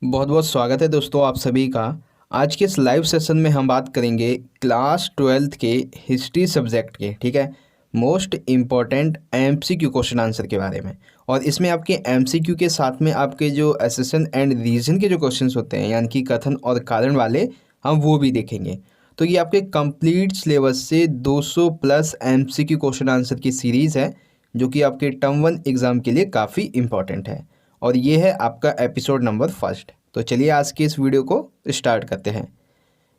बहुत बहुत स्वागत है दोस्तों आप सभी का। आज के इस लाइव सेशन में हम बात करेंगे क्लास 12th के हिस्ट्री सब्जेक्ट के, ठीक है, most important MCQ question answer के बारे में। और इसमें आपके एमसीक्यू के साथ में आपके जो एसेशन एंड रीजन के जो क्वेश्चंस होते हैं, यानी कि कथन और कारण वाले, हम वो भी देखेंगे। तो ये आपके कंप्लीट सिलेबस से 200 प्लस एमसीक्यू क्वेश्चन आंसर की सीरीज़ है, जो कि आपके टर्म 1 एग्ज़ाम के लिए काफ़ी इंपॉर्टेंट है। और ये है आपका एपिसोड नंबर फर्स्ट। तो चलिए आज की इस वीडियो को स्टार्ट करते हैं।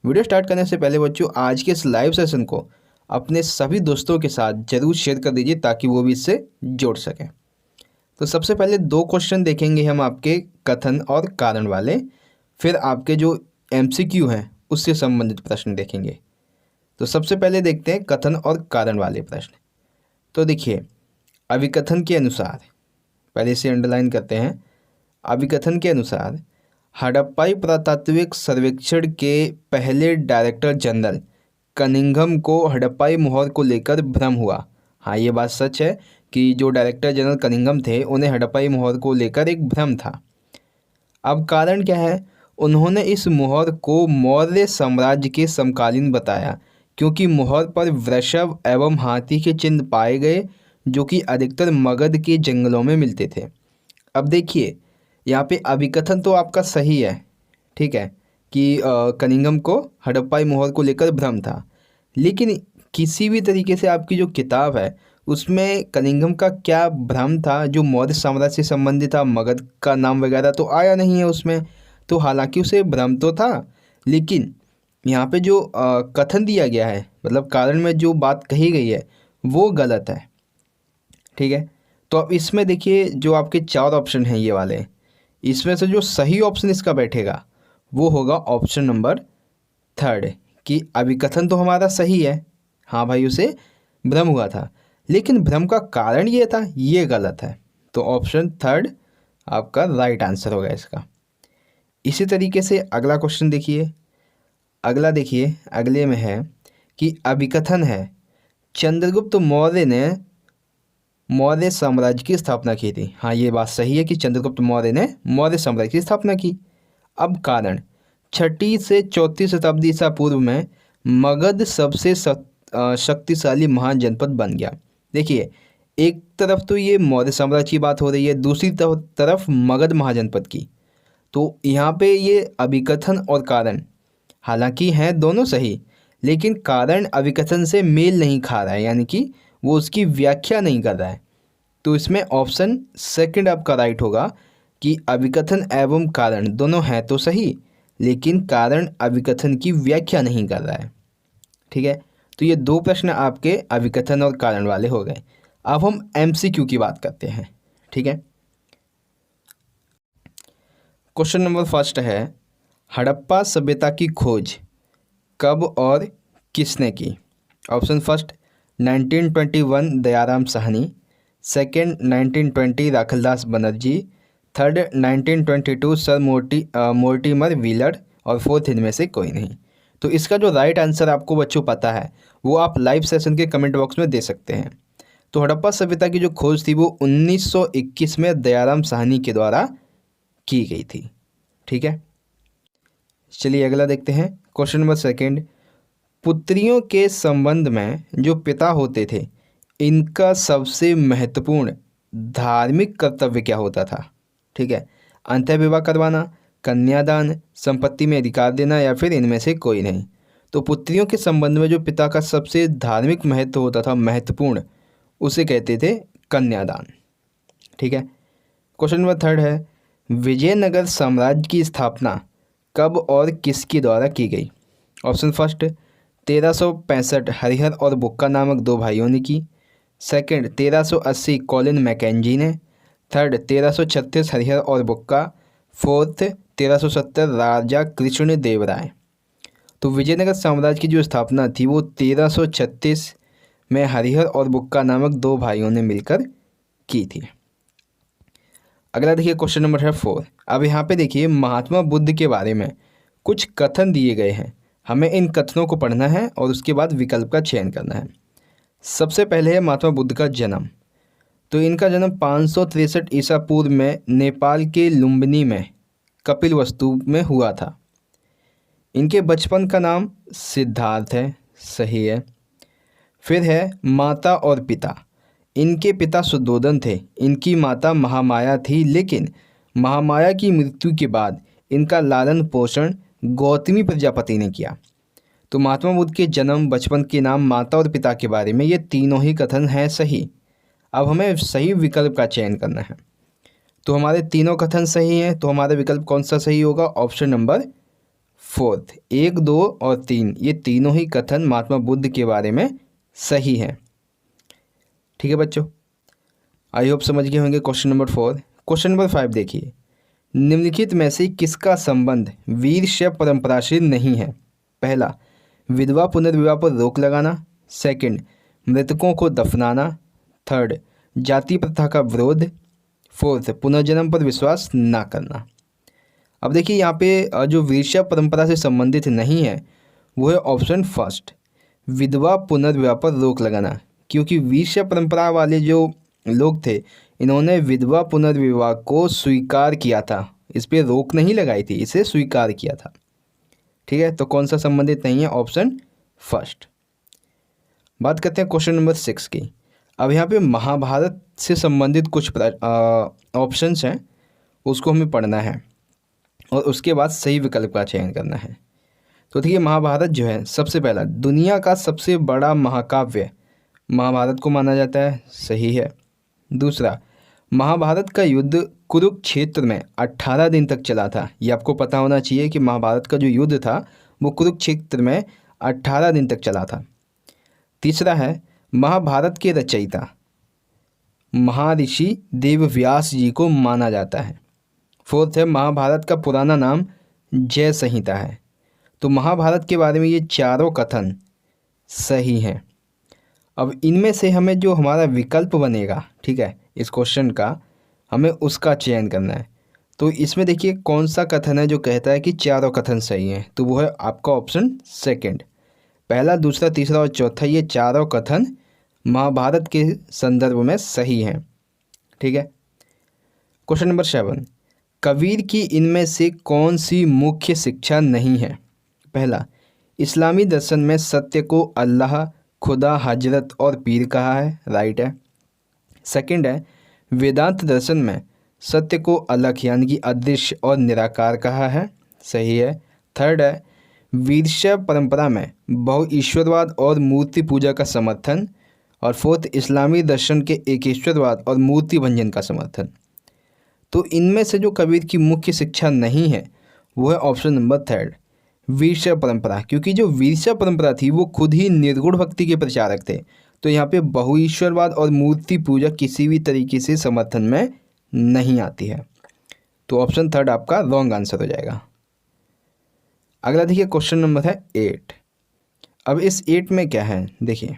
वीडियो स्टार्ट करने से पहले बच्चों, आज के इस लाइव सेशन को अपने सभी दोस्तों के साथ ज़रूर शेयर कर दीजिए ताकि वो भी इससे जुड़ सकें। तो सबसे पहले 2 क्वेश्चन देखेंगे हम आपके कथन और कारण वाले, फिर आपके जो एमसीक्यू हैं उससे संबंधित प्रश्न देखेंगे। तो सबसे पहले देखते हैं कथन और कारण वाले प्रश्न। तो देखिए, अभिकथन के अनुसार, पहले इसे अंडरलाइन करते हैं। अभिकथन के अनुसार हड़प्पाई पुरातात्विक सर्वेक्षण के पहले डायरेक्टर जनरल कनिंघम को हड़प्पाई मोहर को लेकर भ्रम हुआ। हाँ, ये बात सच है कि जो डायरेक्टर जनरल कनिंघम थे उन्हें हड़प्पाई मोहर को लेकर एक भ्रम था। अब कारण क्या है? उन्होंने इस मोहर को मौर्य साम्राज्य के समकालीन बताया, क्योंकि मोहर पर वृषभ एवं हाथी के चिन्ह पाए गए, जो कि अधिकतर मगध के जंगलों में मिलते थे। अब देखिए, यहाँ पे अभिकथन तो आपका सही है, ठीक है, कि कनिंघम को हड़प्पाई मोहर को लेकर भ्रम था, लेकिन किसी भी तरीके से आपकी जो किताब है उसमें कनिंघम का क्या भ्रम था जो मौर्य साम्राज्य से संबंधित था? मगध का नाम वगैरह तो आया नहीं है उसमें। तो हालांकि उसे भ्रम तो था, लेकिन यहाँ पे जो कथन दिया गया है, मतलब कारण में जो बात कही गई है, वो गलत है, ठीक है। तो अब इसमें देखिए, जो आपके 4 ऑप्शन हैं ये वाले, इसमें से जो सही ऑप्शन इसका बैठेगा वो होगा ऑप्शन नंबर 3, कि अभिकथन तो हमारा सही है, हाँ भाई उसे भ्रम हुआ था, लेकिन भ्रम का कारण ये था, ये गलत है। तो ऑप्शन 3 आपका राइट आंसर होगा इसका। इसी तरीके से अगला क्वेश्चन देखिए। अगले में है कि अभिकथन है चंद्रगुप्त मौर्य ने मौर्य साम्राज्य की स्थापना की थी। हाँ, ये बात सही है कि चंद्रगुप्त मौर्य ने मौर्य साम्राज्य की स्थापना की। अब कारण, 6ठी से 4ठी शताब्दी ईसा पूर्व में मगध सबसे शक्तिशाली महाजनपद बन गया। देखिए, एक तरफ तो ये मौर्य साम्राज्य की बात हो रही है, दूसरी तरफ मगध महाजनपद की। तो यहाँ पे ये अभिकथन और कारण हालांकि हैं दोनों सही, लेकिन कारण अभिकथन से मेल नहीं खा रहा है, यानी कि वो उसकी व्याख्या नहीं कर रहा है। तो इसमें ऑप्शन 2 आपका राइट होगा कि अभिकथन एवं कारण दोनों हैं तो सही, लेकिन कारण अभिकथन की व्याख्या नहीं कर रहा है, ठीक है। तो ये 2 प्रश्न आपके अभिकथन और कारण वाले हो गए। अब हम एमसीक्यू की बात करते हैं, ठीक है। क्वेश्चन नंबर फर्स्ट है, हड़प्पा सभ्यता की खोज कब और किसने की? Option first 1921 Dayaram Sahni, second 1920 Rakhaldas Banerjee, third 1922 sir Mortimer wheeler, और फोर्थ इनमें से कोई नहीं। तो इसका जो राइट आंसर आपको बच्चों पता है वो आप लाइव सेशन के कमेंट बॉक्स में दे सकते हैं। तो हड़प्पा सभ्यता की जो खोज थी वो 1921 में दयाराम साहनी के द्वारा की गई थी, ठीक है। चलिए अगला देखते हैं। क्वेश्चन नंबर 2, पुत्रियों के संबंध में जो पिता होते थे, इनका सबसे महत्वपूर्ण धार्मिक कर्तव्य क्या होता था? ठीक है, अंतः विवाह करवाना, कन्यादान, संपत्ति में अधिकार देना, या फिर इनमें से कोई नहीं। तो पुत्रियों के संबंध में जो पिता का सबसे धार्मिक महत्व होता था, महत्वपूर्ण, उसे कहते थे कन्यादान, ठीक है। क्वेश्चन नंबर 3 है, विजयनगर साम्राज्य की स्थापना कब और किसके द्वारा की गई? ऑप्शन फर्स्ट 1365 हरिहर और बुक्का नामक 2 भाइयों ने की, सेकंड 1380 कॉलिन मैकेंजी ने, थर्ड 1336 हरिहर और बुक्का, फोर्थ 1370 राजा कृष्ण देव राय। तो विजयनगर साम्राज्य की जो स्थापना थी वो 1336 में हरिहर और बुक्का नामक 2 भाइयों ने मिलकर की थी। अगला देखिए क्वेश्चन नंबर है 4। अब यहाँ पे देखिए, महात्मा बुद्ध के बारे में कुछ कथन दिए गए हैं, हमें इन कथनों को पढ़ना है और उसके बाद विकल्प का चयन करना है। सबसे पहले है महात्मा बुद्ध का जन्म। तो इनका जन्म 563 ईसा पूर्व में नेपाल के लुम्बिनी में कपिलवस्तु में हुआ था। इनके बचपन का नाम सिद्धार्थ है, सही है। फिर है माता और पिता। इनके पिता सुद्धोधन थे, इनकी माता महामाया थी, लेकिन महामाया की मृत्यु के बाद इनका लालन पोषण गौतमी प्रजापति ने किया। तो महात्मा बुद्ध के जन्म, बचपन के नाम, माता और पिता के बारे में ये तीनों ही कथन हैं सही। अब हमें सही विकल्प का चयन करना है। तो हमारे तीनों कथन सही हैं, तो हमारा विकल्प कौन सा सही होगा? ऑप्शन नंबर 4, 1, 2 और 3, ये तीनों ही कथन महात्मा बुद्ध के बारे में सही हैं। ठीक है बच्चों, आई होप समझ गए होंगे क्वेश्चन नंबर 4। क्वेश्चन नंबर 5 देखिए, निम्नलिखित में से किसका संबंध वीरशैव परंपरा से नहीं है? पहला, विधवा पुनर्विवाह पर रोक लगाना। सेकंड, मृतकों को दफनाना। थर्ड, जाति प्रथा का विरोध। फोर्थ, पुनर्जन्म पर विश्वास ना करना। अब देखिए यहाँ पे जो वीरशैव परंपरा से संबंधित नहीं है वो है ऑप्शन फर्स्ट, विधवा पुनर्विवाह पर रोक लगाना। क्योंकि वीरशैव परंपरा वाले जो लोग थे इन्होंने विधवा पुनर्विवाह को स्वीकार किया था, इस पर रोक नहीं लगाई थी, इसे स्वीकार किया था। ठीक है, तो कौन सा संबंधित नहीं है? Option first. बात करते हैं क्वेश्चन नंबर 6 की। अब यहाँ पे महाभारत से संबंधित कुछ ऑप्शंस हैं, उसको हमें पढ़ना है और उसके बाद सही विकल्प का चयन करना है। तो देखिए, महाभारत जो है सबसे पहला दुनिया का सबसे बड़ा महाकाव्य महाभारत को माना जाता है, सही है। दूसरा, महाभारत का युद्ध कुरुक्षेत्र में 18 दिन तक चला था। ये आपको पता होना चाहिए कि महाभारत का जो युद्ध था वो कुरुक्षेत्र में 18 दिन तक चला था। तीसरा है, महाभारत के रचयिता महर्षि वेदव्यास जी को माना जाता है। फोर्थ है, महाभारत का पुराना नाम जय संहिता है। तो महाभारत के बारे में ये चारों कथन सही हैं। अब इनमें से हमें जो हमारा विकल्प बनेगा, ठीक है, इस क्वेश्चन का हमें उसका चयन करना है। तो इसमें देखिए कौन सा कथन है जो कहता है कि चारों कथन सही हैं, तो वो है आपका ऑप्शन सेकंड। पहला, दूसरा, तीसरा और चौथा, ये चारों कथन महाभारत के संदर्भ में सही हैं। ठीक है। क्वेश्चन नंबर 7, कबीर की इनमें से कौन सी मुख्य शिक्षा नहीं है? पहला, इस्लामी दर्शन में सत्य को अल्लाह, खुदा, हजरत और पीर कहा है, राइट है। सेकंड है, वेदांत दर्शन में सत्य को अलग यानी कि अदृश्य और निराकार कहा है, सही है। थर्ड है, वीरशैव परंपरा में बहुईश्वरवाद और मूर्ति पूजा का समर्थन। और फोर्थ, इस्लामी दर्शन के एकेश्वरवाद और मूर्ति भंजन का समर्थन। तो इनमें से जो कबीर की मुख्य शिक्षा नहीं है वो है ऑप्शन नंबर थर्ड, वीरशैव परंपरा। क्योंकि जो वीरशैव परंपरा थी वो खुद ही निर्गुण भक्ति के प्रचारक थे, तो यहाँ पे बहुईश्वरवाद और मूर्ति पूजा किसी भी तरीके से समर्थन में नहीं आती है। तो ऑप्शन थर्ड आपका रॉन्ग आंसर हो जाएगा। अगला देखिए, क्वेश्चन नंबर है 8। अब इस 8 में क्या है, देखिए,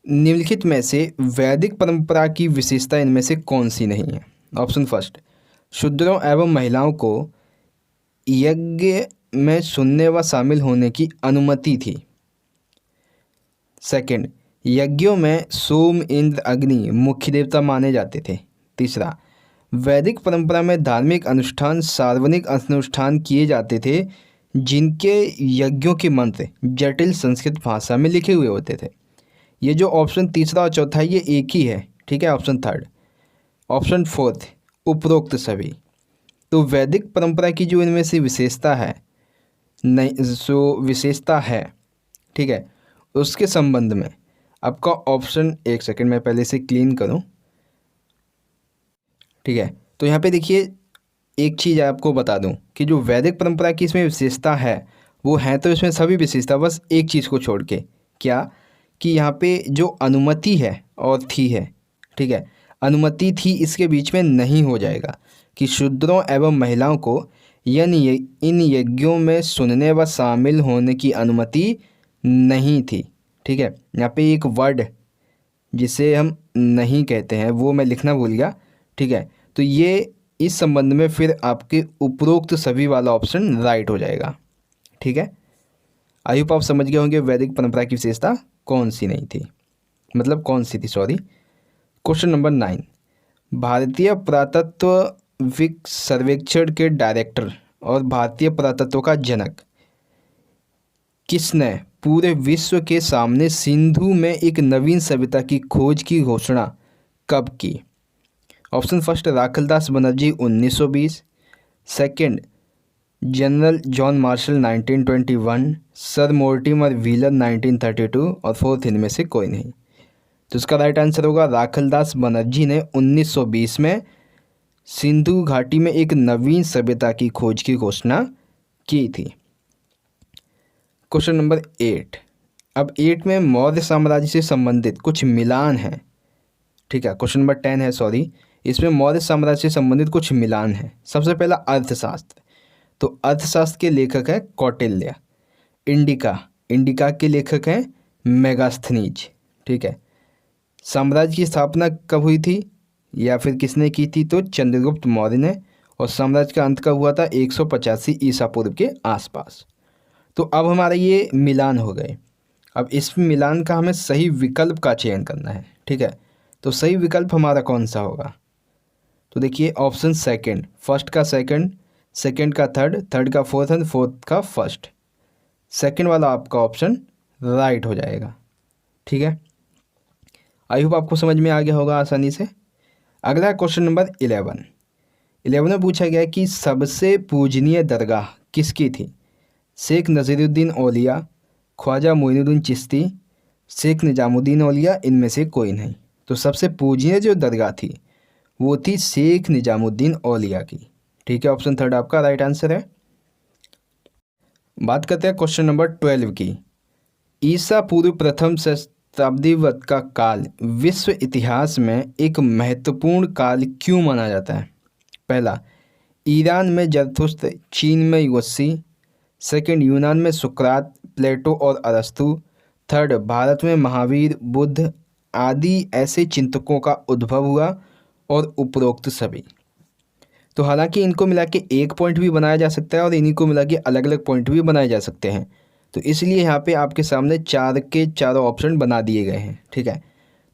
निम्नलिखित में से वैदिक परंपरा की विशेषता इनमें से कौन सी नहीं है? ऑप्शन फर्स्ट, शूद्रों एवं महिलाओं को यज्ञ में सुनने व शामिल होने की अनुमति थी। सेकंड, यज्ञों में सोम, इंद्र, अग्नि मुख्य देवता माने जाते थे। तीसरा, वैदिक परंपरा में धार्मिक अनुष्ठान सार्वजनिक अनुष्ठान किए जाते थे जिनके यज्ञों के मंत्र जटिल संस्कृत भाषा में लिखे हुए होते थे। ये जो ऑप्शन तीसरा और चौथा ये एक ही है, ठीक है, ऑप्शन थर्ड। ऑप्शन फोर्थ, उपरोक्त सभी। तो वैदिक परंपरा की जो इनमें से विशेषता है विशेषता है, ठीक है, उसके संबंध में आपका ऑप्शन, एक सेकंड में पहले से क्लीन करूं, ठीक है। तो यहाँ पे देखिए एक चीज़ आपको बता दूं कि जो वैदिक परंपरा की इसमें विशेषता है वो है तो इसमें सभी विशेषता, बस एक चीज़ को छोड़ के, क्या कि यहाँ पे जो अनुमति है और थी है, ठीक है, अनुमति थी इसके बीच में नहीं हो जाएगा कि शूद्रों एवं महिलाओं को यानी इन यज्ञों में सुनने व शामिल होने की अनुमति नहीं थी। ठीक है, यहाँ पे एक वर्ड जिसे हम नहीं कहते हैं वो मैं लिखना भूल गया, ठीक है। तो ये इस संबंध में फिर आपके उपरोक्त सभी वाला ऑप्शन राइट हो जाएगा। ठीक है, आई होप आप समझ गए होंगे वैदिक परंपरा की विशेषता कौन सी नहीं थी, मतलब कौन सी थी, सॉरी। क्वेश्चन नंबर 9, भारतीय पुरातत्व वैश्विक सर्वेक्षण के डायरेक्टर और भारतीय पुरातत्व का जनक किसने पूरे विश्व के सामने सिंधु में एक नवीन सभ्यता की खोज की घोषणा कब की? Option first Rakhaldas Banerjee 1920, second general John Marshall 1921, sir Mortimer wheeler 1932 और फोर्थ इनमें से कोई नहीं। तो इसका राइट आंसर होगा राखलदास बनर्जी ने 1920 में सिंधु घाटी में एक नवीन सभ्यता की खोज की घोषणा की थी। Question number 8। अब 8 में मौर्य साम्राज्य से संबंधित कुछ मिलान है। ठीक है, क्वेश्चन नंबर 10 है, सॉरी, इसमें मौर्य साम्राज्य से संबंधित कुछ मिलान है। सबसे पहला अर्थशास्त्र, तो अर्थशास्त्र के लेखक हैं कौटिल्य। इंडिका के लेखक हैं मेगास्थनीज। ठीक है, साम्राज्य की स्थापना कब हुई थी या फिर किसने की थी? तो चंद्रगुप्त मौर्य ने। और साम्राज्य का अंत कब हुआ था? 185 ईसा पूर्व के आसपास। तो अब हमारे ये मिलान हो गए। अब इस मिलान का हमें सही विकल्प का चयन करना है। ठीक है, तो सही विकल्प हमारा कौन सा होगा? तो देखिए ऑप्शन सेकंड, फर्स्ट का सेकंड, सेकंड का थर्ड, थर्ड का फोर्थ एंड फोर्थ का फर्स्ट। सेकंड वाला आपका ऑप्शन राइट हो जाएगा। ठीक है, आई होप आपको समझ में आ गया होगा आसानी से। अगला क्वेश्चन नंबर 11 में पूछा गया कि सबसे पूजनीय दरगाह किसकी थी? शेख नज़ीरुद्दीन औलिया, ख्वाजा मोइनुद्दीन चिश्ती, शेख निजामुद्दीन औलिया, इनमें से कोई नहीं। तो सबसे पूजनीय जो दरगाह थी वो थी शेख निजामुद्दीन औलिया की। ठीक है, ऑप्शन थर्ड आपका राइट आंसर है। बात करते हैं क्वेश्चन नंबर 12 की। ईसा पूर्व प्रथम शताब्दीवत का काल विश्व इतिहास में एक महत्वपूर्ण काल क्यों माना जाता है? पहला, ईरान में जरथुस्त्र, चीन में युवस्सी, सेकंड यूनान में सुकरात, प्लेटो और अरस्तु, थर्ड भारत में महावीर, बुद्ध आदि ऐसे चिंतकों का उद्भव हुआ, और उपरोक्त सभी। तो हालांकि इनको मिला के एक पॉइंट भी बनाया जा सकता है और इन्हीं को मिला के अलग अलग पॉइंट भी बनाए जा सकते हैं। तो इसलिए यहाँ पे आपके सामने 4 के चारों ऑप्शन बना दिए गए हैं। ठीक है,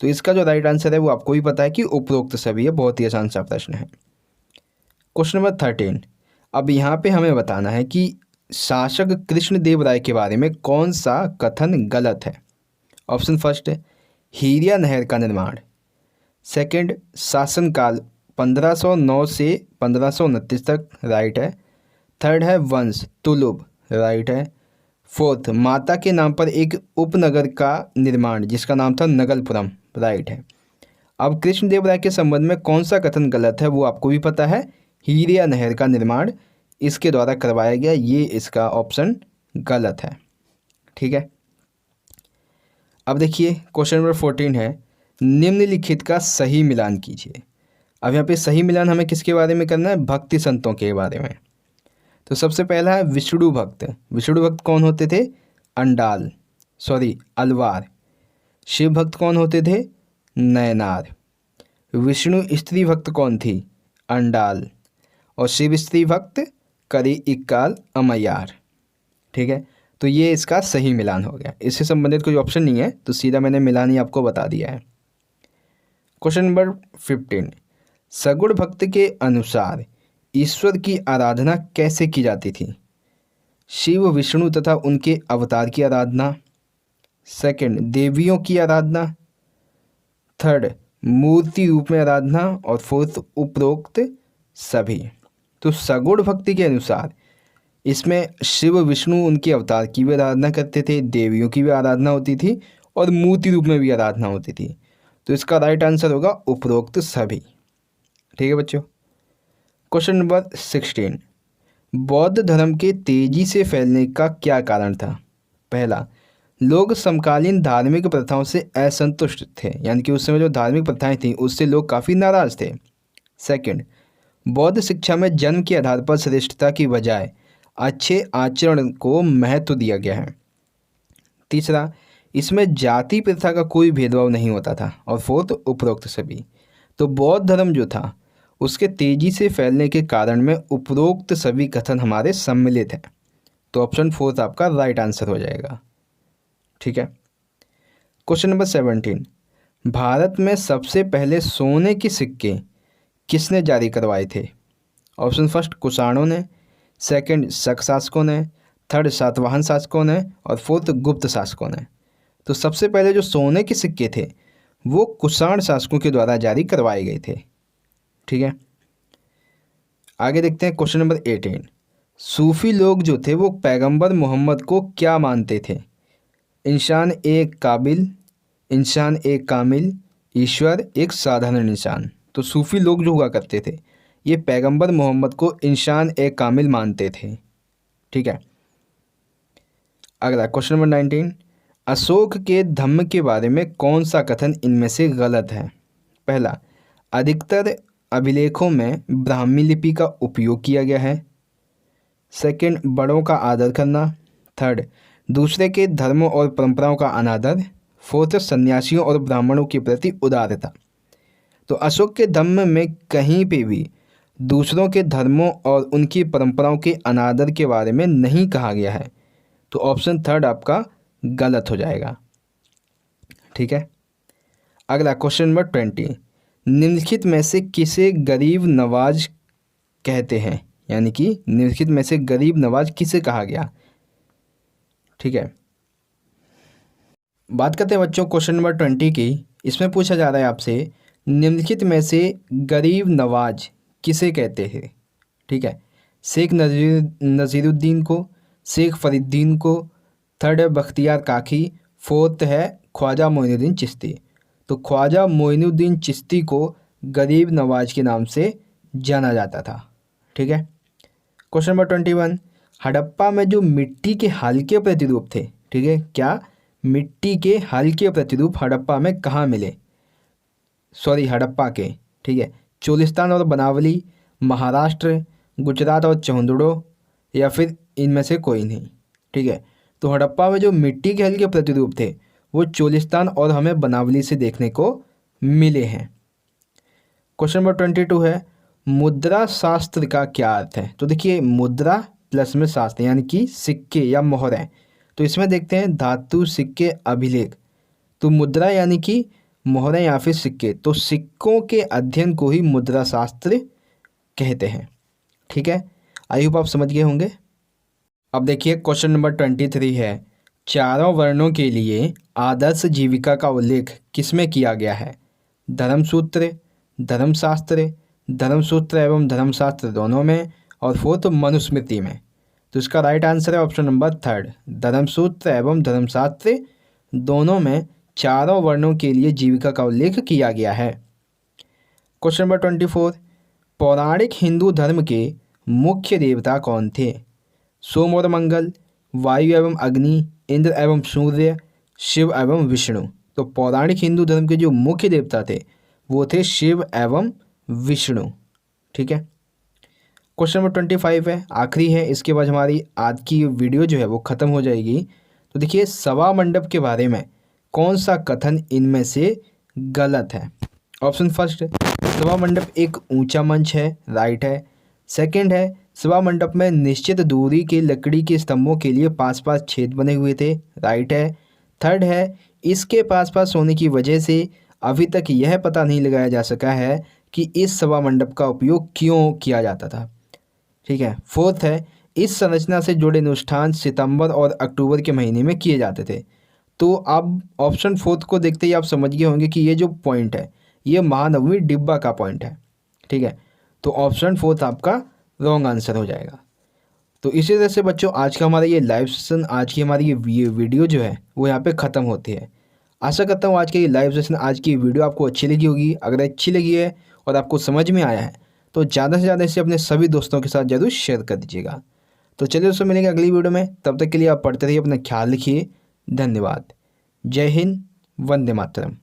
तो इसका जो राइट आंसर है वो आपको भी पता है कि उपरोक्त सभी है। बहुत ही आसान सा प्रश्न है। Question number 13। अब यहाँ पे हमें बताना है कि शासक कृष्णदेव राय के बारे में कौन सा कथन गलत है? ऑप्शन फर्स्ट, हीरिया नहर का निर्माण, सेकंड शासनकाल 1509 से 1529 तक, राइट है। थर्ड है वंश तुलुब, राइट है। फोर्थ, माता के नाम पर एक उपनगर का निर्माण जिसका नाम था नगलपुरम, राइट है। अब कृष्णदेव राय के संबंध में कौन सा कथन गलत है वो आपको भी पता है। हीरिया नहर का निर्माण इसके द्वारा करवाया गया, ये इसका ऑप्शन गलत है। ठीक है, अब देखिए क्वेश्चन नंबर 14 है, निम्नलिखित का सही मिलान कीजिए। अब यहाँ पे सही मिलान हमें किसके बारे में करना है? भक्ति संतों के बारे में। तो सबसे पहला है विष्णु भक्त। विष्णु भक्त कौन होते थे? अलवार। शिव भक्त कौन होते थे? नयनार। विष्णु स्त्री भक्त कौन थी? अंडाल। और शिव स्त्री भक्त करी इक्काल अमैयार। ठीक है, तो ये इसका सही मिलान हो गया। इससे संबंधित कोई ऑप्शन नहीं है, तो सीधा मैंने मिलान ही आपको बता दिया है। क्वेश्चन नंबर 15, सगुण भक्त के अनुसार ईश्वर की आराधना कैसे की जाती थी? शिव, विष्णु तथा उनके अवतार की आराधना, सेकंड देवियों की आराधना, थर्ड मूर्ति रूप में आराधना, और फोर्थ उपरोक्त सभी। तो सगुण भक्ति के अनुसार इसमें शिव, विष्णु उनके अवतार की भी आराधना करते थे, देवियों की भी आराधना होती थी और मूर्ति रूप में भी आराधना होती थी। तो इसका राइट आंसर होगा उपरोक्त सभी। ठीक है बच्चों। क्वेश्चन नंबर 16, बौद्ध धर्म के तेजी से फैलने का क्या कारण था? पहला, लोग समकालीन धार्मिक प्रथाओं से असंतुष्ट थे, यानी कि उस समय जो धार्मिक प्रथाएं थीं उससे लोग काफ़ी नाराज थे। सेकंड, बौद्ध शिक्षा में जन्म के आधार पर श्रेष्ठता की बजाय अच्छे आचरण को महत्व दिया गया है। तीसरा, इसमें जाति प्रथा का कोई भेदभाव नहीं होता था। और फोर्थ, उपरोक्त सभी। तो बौद्ध धर्म जो था उसके तेजी से फैलने के कारण में उपरोक्त सभी कथन हमारे सम्मिलित हैं। तो ऑप्शन फोर्थ आपका राइट आंसर हो जाएगा। ठीक है। क्वेश्चन नंबर 17, भारत में सबसे पहले सोने के सिक्के किसने जारी करवाए थे? ऑप्शन फर्स्ट कुषाणों ने, सेकंड शक शासकों ने, थर्ड सातवाहन शासकों ने और फोर्थ गुप्त शासकों ने। तो सबसे पहले जो सोने के सिक्के थे वो कुषाण शासकों के द्वारा जारी करवाए गए थे। ठीक है, आगे देखते हैं क्वेश्चन नंबर 18। सूफी लोग जो थे वो पैगंबर मोहम्मद को क्या मानते थे? इंसान एक काबिल, इंसान एक कामिल, ईश्वर एक साधारण इंसान। तो सूफी लोग जो हुआ करते थे ये पैगंबर मोहम्मद को इंसान एक कामिल मानते थे। ठीक है, अगला क्वेश्चन नंबर 19। अशोक के धम्म के बारे में कौन सा कथन इनमें से गलत है? पहला, अधिकतर अभिलेखों में ब्राह्मी लिपि का उपयोग किया गया है। सेकंड, बड़ों का आदर करना। थर्ड, दूसरे के धर्मों और परंपराओं का अनादर। फोर्थ, सन्यासियों और ब्राह्मणों के प्रति उदारता। तो अशोक के धम्म में कहीं पे भी दूसरों के धर्मों और उनकी परंपराओं के अनादर के बारे में नहीं कहा गया है, तो ऑप्शन थर्ड आपका गलत हो जाएगा। ठीक है, अगला क्वेश्चन नंबर 20। निम्नलिखित में से किसे गरीब नवाज कहते हैं? यानी कि निम्नलिखित में से गरीब नवाज किसे कहा गया? ठीक है, बात करते हैं बच्चों क्वेश्चन नंबर 20 की। इसमें पूछा जा रहा है आपसे निम्नलिखित में से गरीब नवाज किसे कहते हैं? ठीक है, शेख नज़ीरुद्दीन को, शेख फरीदुद्दीन को, थर्ड है बख्तियार काकी, फोर्थ है ख्वाजा मोइनुद्दीन चिश्ती। तो ख्वाजा मोइनुद्दीन चिश्ती को गरीब नवाज के नाम से जाना जाता था। ठीक है, क्वेश्चन नंबर 21। हड़प्पा में जो मिट्टी के हल्के प्रतिरूप थे, ठीक है, क्या मिट्टी के हल्के प्रतिरूप हड़प्पा में कहाँ मिले? हड़प्पा के, ठीक है, चोलिस्तान और बनावली, महाराष्ट्र, गुजरात और चौंदड़ो, या फिर इनमें से कोई नहीं। ठीक है, तो हड़प्पा में जो मिट्टी के हल्के प्रतिरूप थे वो चोलिस्तान और हमें बनावली से देखने को मिले हैं। क्वेश्चन नंबर 22 है मुद्रा शास्त्र का क्या अर्थ है? तो देखिए, मुद्रा प्लस में शास्त्र यानी कि सिक्के या मोहरें। तो इसमें देखते हैं धातु, सिक्के, अभिलेख। तो मुद्रा यानी कि मोहरें या फिर सिक्के, तो सिक्कों के अध्ययन को ही मुद्रा शास्त्र कहते हैं। ठीक है, आई होप आप समझ गए होंगे। अब देखिए क्वेश्चन नंबर 23 है चारों वर्णों के लिए आदर्श जीविका का उल्लेख किसमें किया गया है? धर्मसूत्र, धर्मशास्त्र, धर्मसूत्र एवं धर्मशास्त्र दोनों में, और फोर्थ मनुस्मृति में। तो इसका राइट आंसर है ऑप्शन नंबर थर्ड, धर्मसूत्र एवं धर्मशास्त्र दोनों में चारों वर्णों के लिए जीविका का उल्लेख किया गया है। Question number 24। पौराणिक हिंदू धर्म के मुख्य देवता कौन थे? सोम और मंगल, वायु एवं अग्नि, इंद्र एवं सूर्य, शिव एवं विष्णु। तो पौराणिक हिंदू धर्म के जो मुख्य देवता थे वो थे शिव एवं विष्णु। ठीक है, क्वेश्चन नंबर 25 है, आखिरी है, इसके बाद हमारी आज की वीडियो जो है वो ख़त्म हो जाएगी। तो देखिए, सभा मंडप के बारे में कौन सा कथन इनमें से गलत है? ऑप्शन फर्स्ट, सभा मंडप एक ऊंचा मंच है, राइट है। सेकंड है, सभा मंडप में निश्चित दूरी के लकड़ी के स्तंभों के लिए पास पास छेद बने हुए थे, राइट है। थर्ड है, इसके पास पास होने की वजह से अभी तक यह पता नहीं लगाया जा सका है कि इस सभा मंडप का उपयोग क्यों किया जाता था। ठीक है, फोर्थ है, इस संरचना से जुड़े अनुष्ठान सितंबर और अक्टूबर के महीने में किए जाते थे। तो अब ऑप्शन फोर्थ को देखते ही आप समझ गए होंगे कि ये जो पॉइंट है ये महानवमी डिब्बा का पॉइंट है। ठीक है, तो ऑप्शन फोर्थ आपका रॉन्ग आंसर हो जाएगा। तो इसी तरह से बच्चों आज का हमारा ये लाइव सेशन, आज की हमारी ये वीडियो जो है वो यहाँ पे ख़त्म होती है। आशा करता हूँ आज का ये लाइव सेशन, आज की वीडियो आपको अच्छी लगी होगी। अगर अच्छी लगी है और आपको समझ में आया है तो ज़्यादा से ज़्यादा इसे अपने सभी दोस्तों के साथ जरूर शेयर कर दीजिएगा। तो चलिए दोस्तों, मिलेंगे अगली वीडियो में, तब तक के लिए आप पढ़ते रहिए, अपना ख्याल रखिए। धन्यवाद। जय हिंद, वंदे मातरम।